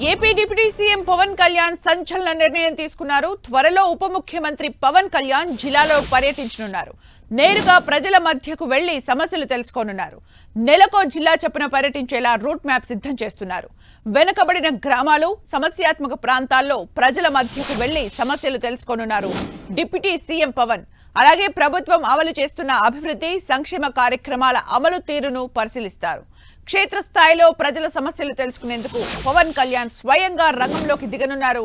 AP deputy CM Pawan Kalyan సంచలన నిర్ణయం తీసుకున్నారు. త్వరలో ఉప ముఖ్యమంత్రి పవన్ కళ్యాణ్ జిల్లాలో పర్యటించనున్నారు. నేరుగా ప్రజల మధ్యకు వెళ్లి సమస్యలు తెలుసుకోనున్నారు. నెలకో జిల్లా చొప్పున పర్యటించేలా రూట్ మ్యాప్ సిద్ధం చేస్తున్నారు. వెనుకబడిన గ్రామాలు, సమస్యాత్మక ప్రాంతాల్లో ప్రజల మధ్యకు వెళ్లి సమస్యలు తెలుసుకోనున్నారు డిప్యూటీ సీఎం పవన్. అలాగే ప్రభుత్వం అమలు చేస్తున్న అభివృద్ధి, సంక్షేమ కార్యక్రమాల అమలు తీరును పరిశీలిస్తారు. క్షేత్రస్థాయిలో ప్రజల సమస్యలు తెలుసుకునేందుకు పవన్ కళ్యాణ్ స్వయంగా రంగంలోకి దిగనున్నారు.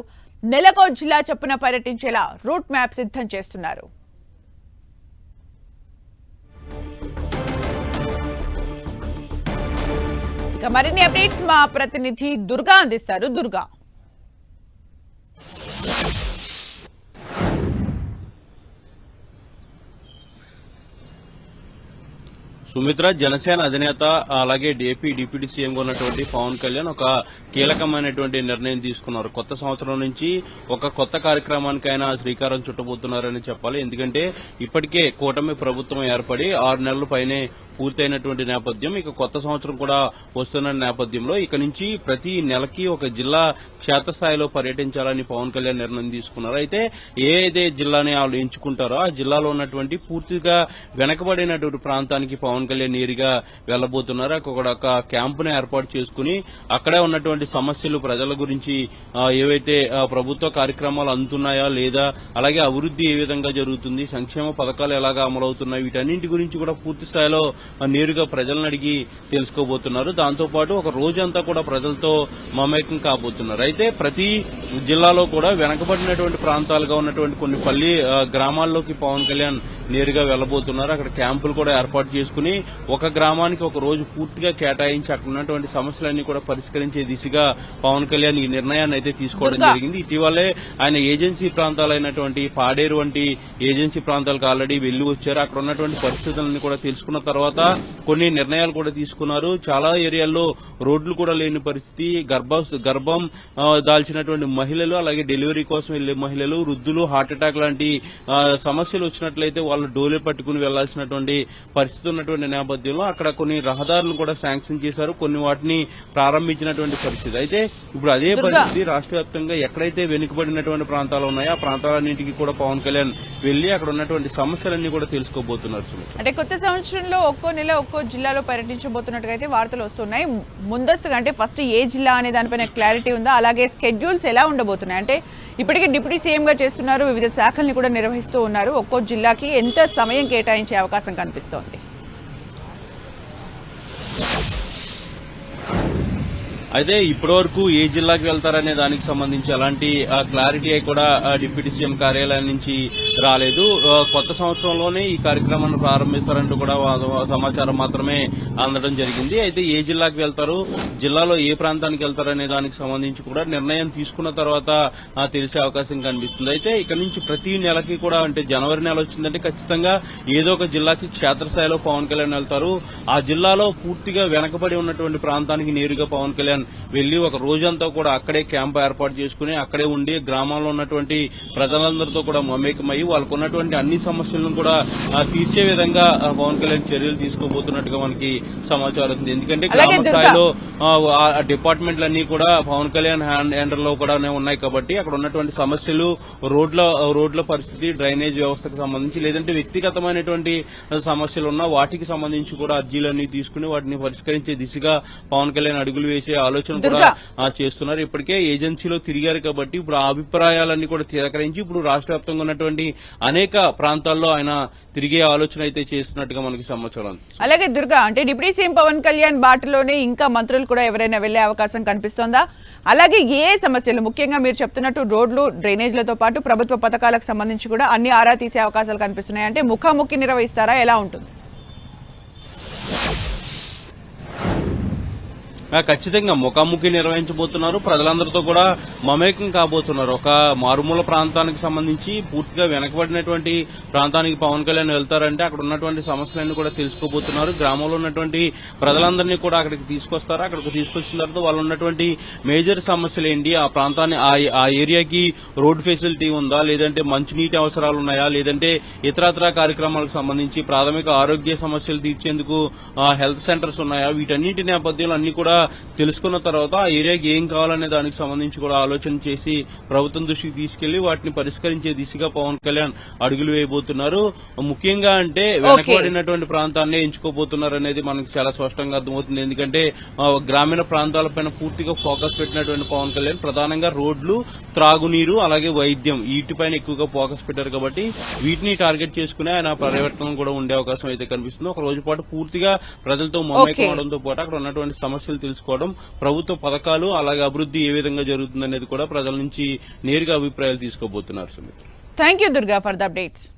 నెలకో జిల్లా చొప్పున పర్యటించేలా రూట్ మ్యాప్ సిద్ధం చేస్తున్నారు. ఇక మరిన్ని అప్డేట్స్ మా ప్రతినిధి దుర్గా అందిస్తారు. దుర్గా, సుమిత్ర, జనసేన అధినేత అలాగే ఏపీ డిప్యూటీ సీఎంగా ఉన్నటువంటి పవన్ కళ్యాణ్ ఒక కీలకమైనటువంటి నిర్ణయం తీసుకున్నారు. కొత్త సంవత్సరం నుంచి ఒక కొత్త కార్యక్రమానికి ఆయన శ్రీకారం చుట్టబోతున్నారని చెప్పాలి. ఎందుకంటే ఇప్పటికే కూటమి ప్రభుత్వం ఏర్పడి 6 నెలల పైనే పూర్తయినటువంటి నేపథ్యం, ఇక కొత్త సంవత్సరం కూడా వస్తున్న నేపథ్యంలో ఇక నుంచి ప్రతి నెలకి ఒక జిల్లా క్షేత్రస్థాయిలో పర్యటించాలని పవన్ కళ్యాణ్ నిర్ణయం తీసుకున్నారు. అయితే ఏదైతే జిల్లాని వాళ్ళు ఎంచుకుంటారో ఆ జిల్లాలో ఉన్నటువంటి పూర్తిగా వెనకబడినటువంటి ప్రాంతానికి పవన్ కళ్యాణ్ నేరుగా వెళ్లబోతున్నారు. అక్కడ ఒక క్యాంపును ఏర్పాటు చేసుకుని అక్కడే ఉన్నటువంటి సమస్యలు, ప్రజల గురించి ఏవైతే ప్రభుత్వ కార్యక్రమాలు అందుతున్నాయా లేదా, అలాగే అభివృద్ధి ఏ విధంగా జరుగుతుంది, సంక్షేమ పథకాలు ఎలాగా అమలవుతున్నాయి, వీటన్నింటి గురించి కూడా పూర్తి స్థాయిలో నేరుగా ప్రజలను అడిగి తెలుసుకోబోతున్నారు. దాంతోపాటు ఒక రోజంతా కూడా ప్రజలతో మమేకం కాబోతున్నారు. అయితే ప్రతి జిల్లాలో కూడా వెనకబడినటువంటి ప్రాంతాలుగా ఉన్నటువంటి కొన్ని పల్లి గ్రామాల్లోకి పవన్ కళ్యాణ్ నేరుగా వెళ్లబోతున్నారు. అక్కడ క్యాంపులు కూడా ఏర్పాటు చేసుకుని ఒక గ్రామానికి ఒక రోజు పూర్తిగా కేటాయించి అక్కడ ఉన్నటువంటి సమస్యలన్నీ కూడా పరిష్కరించే దిశగా పవన్ కళ్యాణ్ ఈ నిర్ణయాన్ని అయితే తీసుకోవడం జరిగింది. ఇటీవలే ఆయన ఏజెన్సీ ప్రాంతాలైనటువంటి పాడేరు వంటి ఏజెన్సీ ప్రాంతాలకు ఆల్రెడీ వెళ్లి వచ్చారు. అక్కడ ఉన్నటువంటి పరిస్థితులను కూడా తెలుసుకున్న తర్వాత కొన్ని నిర్ణయాలు కూడా తీసుకున్నారు. చాలా ఏరియాల్లో రోడ్లు కూడా లేని పరిస్థితి, గర్భం దాల్చినటువంటి మహిళలు, అలాగే డెలివరీ కోసం వెళ్లే మహిళలు, వృద్ధులు, హార్ట్అటాక్ లాంటి సమస్యలు వచ్చినట్లయితే వాళ్ళు డోలే పట్టుకుని వెళ్లాల్సినటువంటి పరిస్థితి ఉన్నటువంటి నేపథ్యంలో అక్కడ కొన్ని రహదారులను కూడా శాంక్షన్ చేశారు. కొన్ని వాటిని ప్రారంభించినటువంటి పరిస్థితి. అయితే ఇప్పుడు అదే పరిస్థితి రాష్ట్ర వ్యాప్తంగా ఎక్కడైతే వెనుకబడినటువంటి ప్రాంతాలు ఉన్నాయో ఆ ప్రాంతాలన్నింటికి కూడా పవన్ కళ్యాణ్ వెళ్లి అక్కడ ఉన్నటువంటి సమస్యలన్నీ కూడా తెలుసుకోబోతున్నారు. అంటే కొత్త సంవత్సరంలో ఒక్కో నెల ఒక్కో జిల్లాలో పర్యటించబోతున్నట్టుగా అయితే వార్తలు వస్తున్నాయి. ముందస్తుగా అంటే ఫస్ట్ ఏ జిల్లా అనే దానిపైన క్లారిటీ ఉందా? అలాగే స్కెడ్యూల్స్ ఎలా ఉండబోతున్నాయి? అంటే ఇప్పటికే డిప్యూటీ సీఎంగా చేస్తున్నారు, వివిధ శాఖల్ని కూడా నిర్వహిస్తూ ఉన్నారు. ఒక్కో జిల్లాకి ఎంత సమయం కేటాయించే అవకాశం కనిపిస్తోంది? అయితే ఇప్పటివరకు ఏ జిల్లాకి వెళ్తారనే దానికి సంబంధించి అలాంటి క్లారిటీ కూడా డిప్యూటీ సీఎం కార్యాలయం నుంచి రాలేదు. కొత్త సంవత్సరంలోనే ఈ కార్యక్రమాన్ని ప్రారంభిస్తారంటూ కూడా సమాచారం మాత్రమే అందడం జరిగింది. అయితే ఏ జిల్లాకి వెళ్తారు, జిల్లాలో ఏ ప్రాంతానికి వెళ్తారనే దానికి సంబంధించి కూడా నిర్ణయం తీసుకున్న తర్వాత తెలిసే అవకాశం కనిపిస్తుంది. అయితే ఇక్కడ నుంచి ప్రతి నెలకి కూడా, అంటే జనవరి నెల వచ్చిందంటే ఖచ్చితంగా ఏదో ఒక జిల్లాకి క్షేత్రస్థాయిలో పవన్ కళ్యాణ్ వెళ్తారు. ఆ జిల్లాలో పూర్తిగా వెనకబడి ఉన్నటువంటి ప్రాంతానికి నేరుగా పవన్ కళ్యాణ్ వెళ్లి ఒక రోజంతా కూడా అక్కడే క్యాంప్ ఏర్పాటు చేసుకుని అక్కడే ఉండి గ్రామాల్లో ఉన్నటువంటి ప్రజలందరితో కూడా మమేకమై వాళ్ళకు ఉన్నటువంటి అన్ని సమస్యలను కూడా తీర్చే విధంగా పవన్ కళ్యాణ్ చర్యలు తీసుకోబోతున్నట్టుగా మనకి సమాచారం ఉంది. ఎందుకంటే గ్రామ స్థాయిలో డిపార్ట్మెంట్లన్నీ కూడా పవన్ కళ్యాణ్ హ్యాండర్ లో కూడా ఉన్నాయి కాబట్టి అక్కడ ఉన్నటువంటి సమస్యలు, రోడ్ల పరిస్థితి, డ్రైనేజ్ వ్యవస్థకు సంబంధించి లేదంటే వ్యక్తిగతమైనటువంటి సమస్యలు ఉన్నా వాటికి సంబంధించి కూడా అర్జీలన్నీ తీసుకుని వాటిని పరిష్కరించే దిశగా పవన్ కళ్యాణ్ అడుగులు వేసే ఆలోచన కూడా చేస్తున్నారు. ఇప్పటికే ఏజెన్సీలో తిరిగారు కాబట్టి ఇప్పుడు ఆ అభిప్రాయాలన్నీ కూడా తిరస్కరించి ఇప్పుడు రాష్ట్ర వ్యాప్తంగా ఉన్నటువంటి అనేక ప్రాంతాల్లో ఆయన తిరిగే ఆలోచన అయితే చేస్తున్నట్టుగా మనకి సమాచారం. అలాగే దుర్గా, అంటే డిప్యూటీ సీఎం పవన్ కళ్యాణ్ బాటలోనే ఇంకా మంత్రులు కూడా ఎవరైనా వెళ్లే అవకాశం కనిపిస్తోందా? అలాగే ఏ సమస్యలు, ముఖ్యంగా మీరు చెప్తున్నట్టు రోడ్లు, డ్రైనేజ్లతో పాటు ప్రభుత్వ పథకాలకు సంబంధించి కూడా అన్ని ఆరా తీసే అవకాశాలు కనిపిస్తున్నాయి. అంటే ముఖాముఖి నిర్వహిస్తారా? ఎలా ఉంటుంది? ఖచ్చితంగా ముఖాముఖి నిర్వహించబోతున్నారు. ప్రజలందరితో కూడా మమేకం కాబోతున్నారు. ఒక మారుమూల ప్రాంతానికి సంబంధించి పూర్తిగా వెనకబడినటువంటి ప్రాంతానికి పవన్ కళ్యాణ్ వెళ్తారంటే అక్కడ ఉన్నటువంటి సమస్యలన్నీ కూడా తెలుసుకోబోతున్నారు. గ్రామంలో ఉన్నటువంటి ప్రజలందరినీ కూడా అక్కడికి తీసుకొస్తారు. అక్కడికి తీసుకొచ్చిన తర్వాత వాళ్ళు ఉన్నటువంటి మేజర్ సమస్యలు ఏంటి, ఆ ప్రాంతాన్ని ఆ ఏరియాకి రోడ్ ఫెసిలిటీ ఉందా, లేదంటే మంచినీటి అవసరాలు ఉన్నాయా, లేదంటే ఇతరత్రా కార్యక్రమాలకు సంబంధించి ప్రాథమిక ఆరోగ్య సమస్యలు తీర్చేందుకు హెల్త్ సెంటర్స్ ఉన్నాయా, వీటన్నింటి నేపథ్యంలో అన్ని కూడా తెలుసుకున్న తర్వాత ఆ ఏరియాకి ఏం కావాలనే దానికి సంబంధించి కూడా ఆలోచన చేసి ప్రభుత్వం దృష్టికి తీసుకెళ్లి వాటిని పరిష్కరించే దిశగా పవన్ కళ్యాణ్ అడుగులు వేయబోతున్నారు. ముఖ్యంగా అంటే వెనకబడినటువంటి ప్రాంతాన్ని ఎంచుకోబోతున్నారు అనేది మనకు చాలా స్పష్టంగా అర్థమవుతుంది. ఎందుకంటే గ్రామీణ ప్రాంతాలపైన పూర్తిగా ఫోకస్ పెట్టినటువంటి పవన్ కళ్యాణ్ ప్రధానంగా రోడ్లు, త్రాగునీరు అలాగే వైద్యం వీటిపైన ఎక్కువగా ఫోకస్ పెట్టారు కాబట్టి వీటిని టార్గెట్ చేసుకుని ఆయన పర్యటన కూడా ఉండే అవకాశం అయితే కనిపిస్తుంది. ఒక రోజు పాటు పూర్తిగా ప్రజలతో మమేకం అవడంతో పాటు అక్కడ ఉన్నటువంటి సమస్యలు తెలుసుకోవడం, ప్రభుత్వ పథకాలు అలాగే అభివృద్ధి ఏ విధంగా జరుగుతుందనేది కూడా ప్రజల నుంచి నేరుగా అభిప్రాయాలు తీసుకోబోతున్నారు. Sumitra, thank you Durga for the updates.